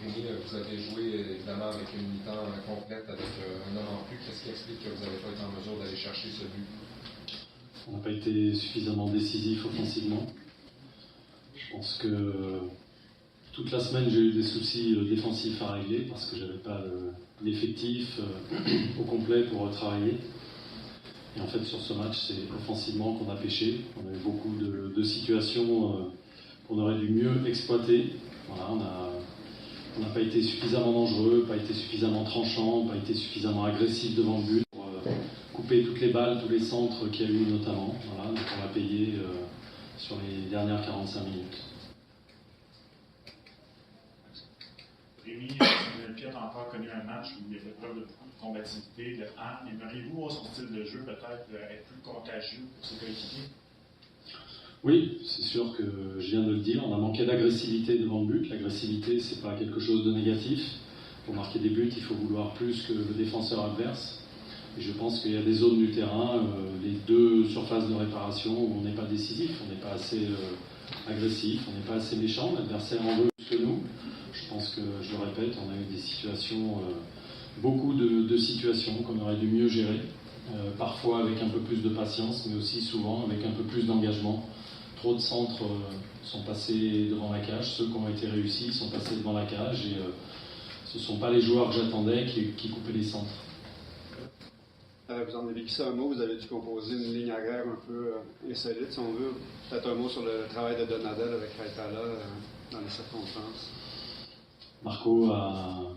Rémi, vous avez joué évidemment avec une mi-temps complète avec un homme en plus. Qu'est-ce qui explique que vous n'avez pas été en mesure d'aller chercher ce but? On n'a pas été suffisamment décisif offensivement. Je pense que toute la semaine, j'ai eu des soucis défensifs à régler parce que je n'avais pas l'effectif au complet pour travailler. Et en fait, sur ce match, c'est offensivement qu'on a pêché. On a eu beaucoup de situations qu'on aurait dû mieux exploiter. Voilà, on n'a pas été suffisamment dangereux, pas été suffisamment tranchant, pas été suffisamment agressif devant le but pour couper toutes les balles, tous les centres qu'il y a eu notamment. Voilà, donc on va payer sur les dernières 45 minutes. Rémi, Piet a encore connu un match où il a fait preuve de beaucoup de combativité, de aimeriez-vous voir son style de jeu peut-être être plus contagieux pour ses coéquipiers? Oui, c'est sûr que je viens de le dire, on a manqué d'agressivité devant le but. L'agressivité, c'est pas quelque chose de négatif. Pour marquer des buts, il faut vouloir plus que le défenseur adverse. Et je pense qu'il y a des zones du terrain, les deux surfaces de réparation, où on n'est pas décisif, on n'est pas assez agressif, on n'est pas assez méchant. L'adversaire en veut plus que nous. Je pense que, je le répète, on a eu des situations, beaucoup de situations qu'on aurait dû mieux gérer. Parfois avec un peu plus de patience, mais aussi souvent avec un peu plus d'engagement. Trop de centres sont passés devant la cage, ceux qui ont été réussis sont passés devant la cage et ce ne sont pas les joueurs que j'attendais qui coupaient les centres. Vous en avez glissé un mot, vous avez dû composer une ligne arrière un peu insolite, si on veut. Peut-être un mot sur le travail de Donadel avec Raitala dans les circonstances. Marco a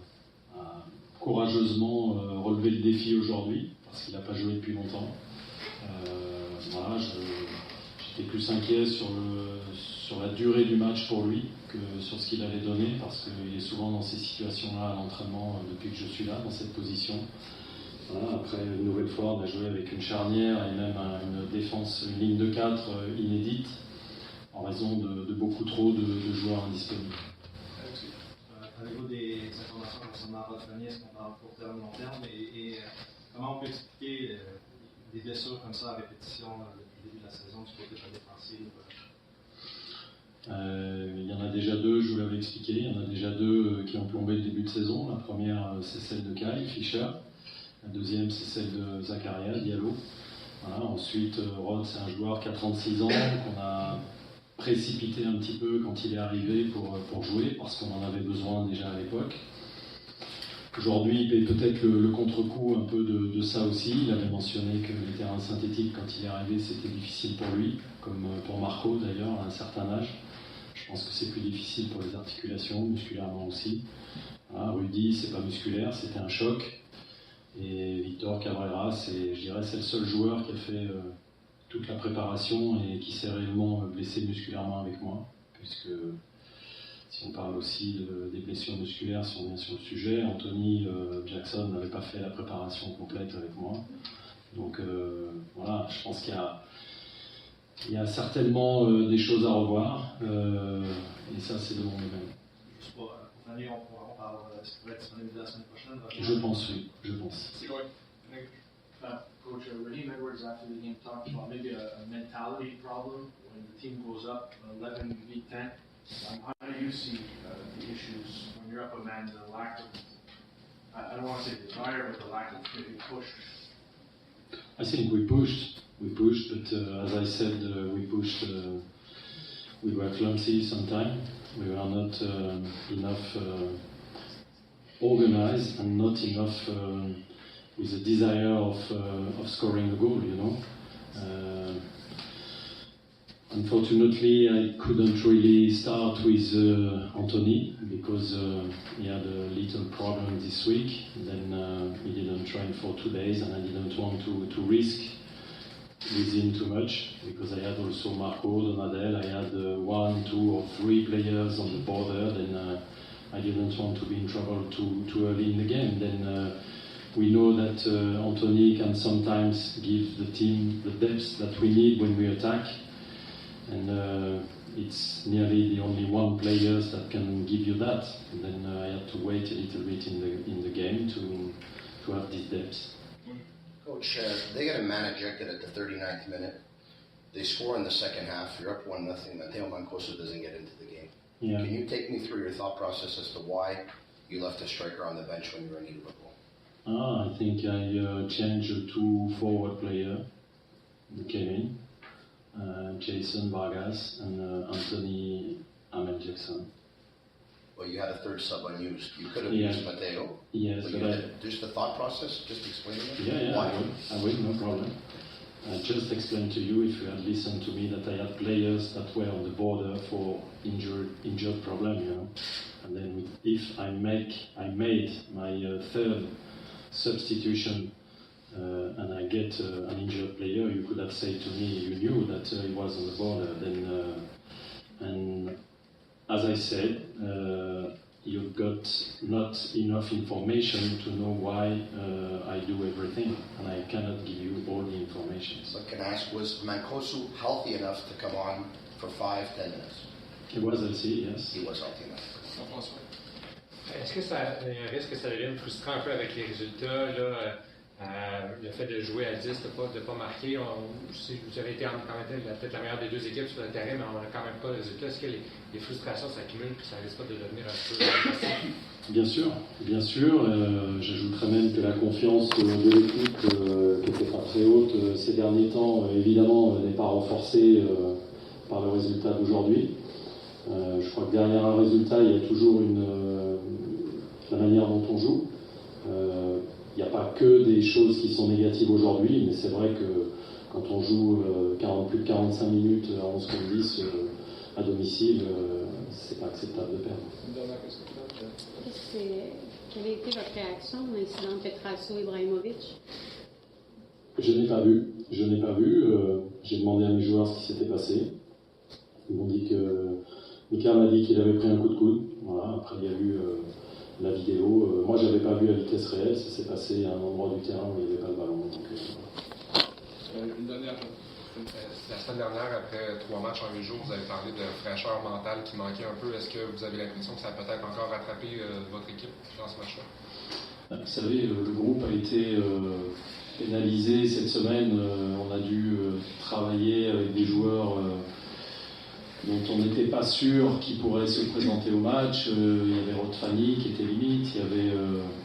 courageusement relevé le défi aujourd'hui, parce qu'il n'a pas joué depuis longtemps. Voilà, j'étais plus inquiet sur la durée du match pour lui que sur ce qu'il allait donner, parce qu'il est souvent dans ces situations-là à l'entraînement depuis que je suis là, dans cette position. Voilà, après, une nouvelle fois, on a joué avec une charnière et même une défense, une ligne de 4 inédite, en raison de beaucoup trop de joueurs indisponibles. Avez-vous des informations concernant votre famille, est-ce qu'on parle court terme, long terme, et comment on peut expliquer des blessures comme ça à répétition depuis le début de la saison du côté de la défensive? Il y en a déjà deux, je vous l'avais expliqué, il y en a déjà deux qui ont plombé le début de saison. La première, c'est celle de Kai Fischer. La deuxième, c'est celle de Zakaria Diallo. Voilà. Ensuite, Rod, c'est un joueur qui a 36 ans, qu'on a précipité un petit peu quand il est arrivé pour jouer, parce qu'on en avait besoin déjà à l'époque. Aujourd'hui, il paye peut-être le contre-coup un peu de ça aussi. Il avait mentionné que les terrains synthétiques, quand il est arrivé, c'était difficile pour lui, comme pour Marco d'ailleurs, à un certain âge. Je pense que c'est plus difficile pour les articulations, musculairement aussi. Voilà, Rudy, c'est pas musculaire, c'était un choc. Et Victor Cabrera, je dirais, c'est le seul joueur qui a fait toute la préparation et qui s'est réellement blessé musculairement avec moi, puisque si on parle aussi des blessures musculaires, si on vient sur le sujet, Anthony Jackson n'avait pas fait la préparation complète avec moi. Donc voilà, je pense qu'il y a certainement des choses à revoir, et ça c'est de mon domaine. Juste pour finir, on parle, est-ce qu'il pourrait être disponible la semaine prochaine? Je pense, oui, je pense. Coach Raheem Edwards after the game talked about maybe a mentality problem when the team goes up 11 v 10. How do you see the issues when you're up a man, the lack of, I don't want to say desire, but the lack of maybe push? I think we pushed, but as I said, we pushed. We were clumsy sometimes. We were not enough organized and not enough with the desire of scoring a goal. You know. Unfortunately, I couldn't really start with Anthony because he had a little problem this week. Then he didn't train for 2 days, and I didn't want to risk with him too much because I had also Marco, Donadel. I had 1, 2, or 3 players on the border. Then I didn't want to be in trouble too early in the game. Then we know that Anthony can sometimes give the team the depth that we need when we attack. And it's nearly the only one player that can give you that. And then I had to wait a little bit in the game to have this depth. Coach, they got a man ejected at the 39th minute. They score in the second half. You're up 1-0. Mateo Mancoso doesn't get into the game. Yeah. Can you take me through your thought process as to why you left a striker on the bench when you were in need of a goal? I think I changed 2 forward players that came in, Jason Vargas and Anthony Amel-Jackson. Well, you had a third sub unused. You could have Yeah. used Mateo. Yes, But but you I, did. Just the thought process, just explain it. yeah, Why? I will, no problem. I just explained to you, if you had listened to me, that I had players that were on the border for injured problem, you know. And then if I made my third substitution and I get an injured player, you could have said to me, you knew that he was on the border. Then, and as I said, you've got not enough information to know why I do everything, and I cannot give you all the information. But can I ask, was Mancosu healthy enough to come on for 5-10 minutes? It was healthy, yes. He was healthy enough. Jean-François? Est-ce que ça il y a un risque que ça devienne frustrant un peu avec les résultats, là, le fait de jouer à 10, de pas marquer? Si vous avez été quand même peut-être la meilleure des 2 équipes sur le terrain, mais on n'a quand même pas de résultats. Est-ce que les frustrations s'accumulent et ça risque pas de devenir un peu facile? Bien sûr. J'ajouterais même que la confiance de l'équipe, qui était pas très haute ces derniers temps, évidemment, n'est pas renforcée par le résultat d'aujourd'hui. Je crois que derrière un résultat, il y a toujours la manière dont on joue. Il n'y a pas que des choses qui sont négatives aujourd'hui, mais c'est vrai que quand on joue plus de 45 minutes à 11 contre 10 à domicile, c'est pas acceptable de perdre. Quelle a été votre réaction à l'incident de Petrasso-Ibrahimovic? Je n'ai pas vu. J'ai demandé à mes joueurs ce qui s'était passé. Ils m'ont dit que Mika m'a dit qu'il avait pris un coup de coude. Voilà. Après, il y a eu la vidéo. Moi, je n'avais pas vu à vitesse réelle. Ça s'est passé à un endroit du terrain où il n'y avait pas le ballon. Donc, Une dernière. La semaine dernière, après 3 matchs en 8 jours, vous avez parlé de fraîcheur mentale qui manquait un peu. Est-ce que vous avez l'impression que ça a peut-être encore rattrapé votre équipe dans ce match-là? vous savez, le groupe a été pénalisé cette semaine. On a dû travailler avec des joueurs dont on n'était pas sûr qu'ils pourraient se présenter au match. Il y avait Rod Fanny qui était limite. Il y avait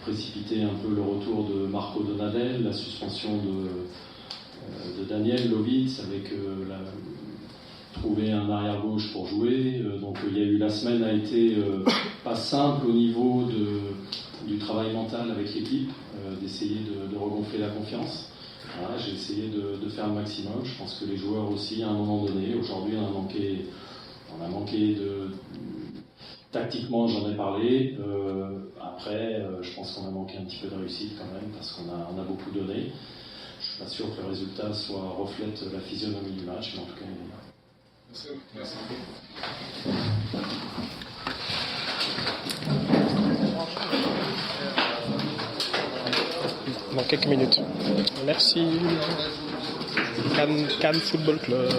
précipité un peu le retour de Marco Donadel, la suspension de Daniel Lovitz avec trouver un arrière-gauche pour jouer. Donc il y a eu, la semaine a été pas simple au niveau du travail mental avec l'équipe, d'essayer de regonfler la confiance. Voilà, j'ai essayé de faire le maximum. Je pense que les joueurs aussi, à un moment donné, aujourd'hui on a manqué de... Tactiquement, j'en ai parlé. Après, je pense qu'on a manqué un petit peu de réussite quand même, parce qu'on a beaucoup donné. Je suis pas sûr que le résultat reflète la physionomie du match, mais en tout cas, il est là. Merci. Dans quelques minutes. Merci. Cannes Football Club.